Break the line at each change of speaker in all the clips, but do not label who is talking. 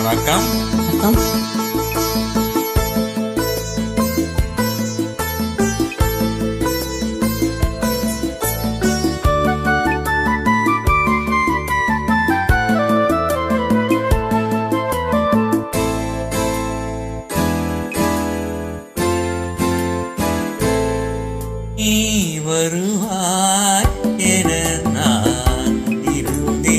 வணக்கம்.
வணக்கம்.
நீ வருவாய் என நான் இருந்தேன்,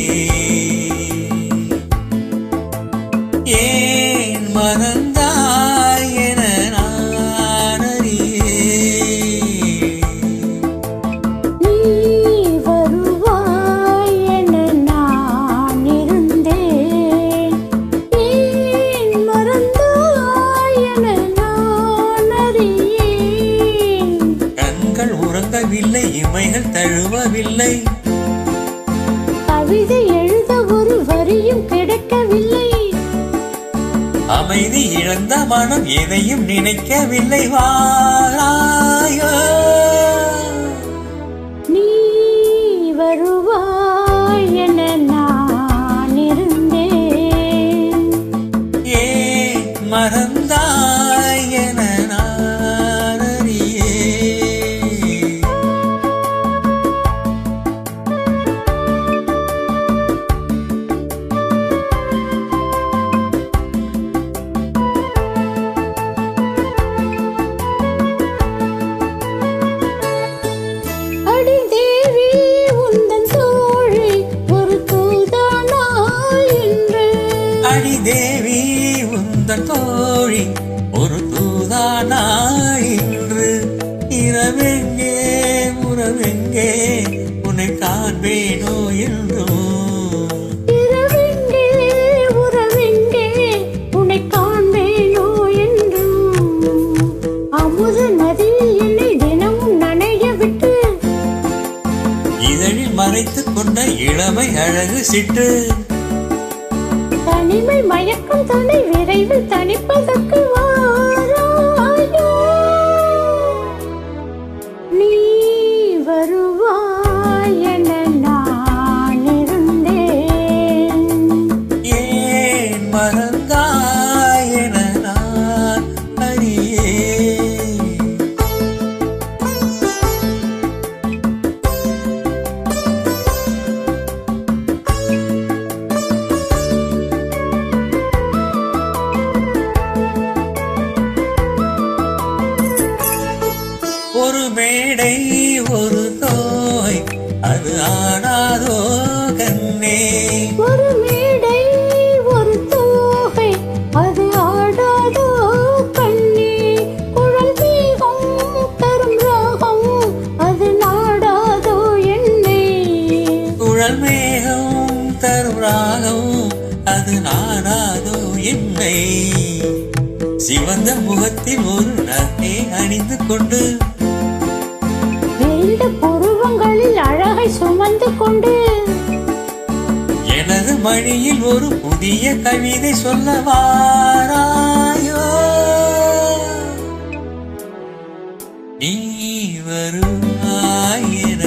ஏன் மறந்தாய் என நான் அறியேன்.
நீ வருவாய் என நான் இருந்தேன், ஏன் மறந்தாய் என நான் அறியேன்.
கண்கள் உறங்கவில்லை, இமைகள் தழுவவில்லை,
கவிதை எழுத ஒரு வரியும் கிடைக்கவில்லை.
அமைதி இழந்த மனம் எதையும் நினைக்கவில்லை. வாராயோ
நீ வருவாய் என நான் இருந்தேன்,
ஏன் மறந்தாய் என நான் அறியேன்.
அடி தேவி உந்தன் தோழி ஒரு தூதானாய் என்று.
அடி தேவி உந்தன் தோழி ஒரு தூதானாய் இன்று. இரவெங்கே உறவெங்கே உன்னை காண்பேனோ என்றும்.
இரவெங்கே உறவெங்கே உன்னை காண்பேனோ என்றும். அமுத நதியில் என்னை தினமும் நனைய விட்டு
இதழில் மறைத்துக் கொண்ட இளமை அழகு சிட்டு.
தனிமை மயக்கம் தன்னை விரைவில் தணிப்பதற்கு வாராயோ. நீ வருவாய் என நான் இருந்தேன்,
ஏன் மறந்தாய் என நான் அறியேன். ஒரு மேடை ஒரு தோய் அது ஆடாதோ கண்ணே.
ஒரு மேடை ஒரு தோகை அது ஆடாதோ கண்ணே. குழல் மேகம் தரும் ராகம் அது நாடாதோ என்னை.
குழல் மேகம் தரும் ராகம் அது நாடாதோ என்னை. சிவந்த முகத்தில் ஒரு நகை அணிந்து கொண்டு
விரிந்த புருவங்களில் அழகை சுமந்து கொண்டு
எனது மடியில் ஒரு புதிய கவிதை சொல்ல வாராயோ. நீ வருவாய் என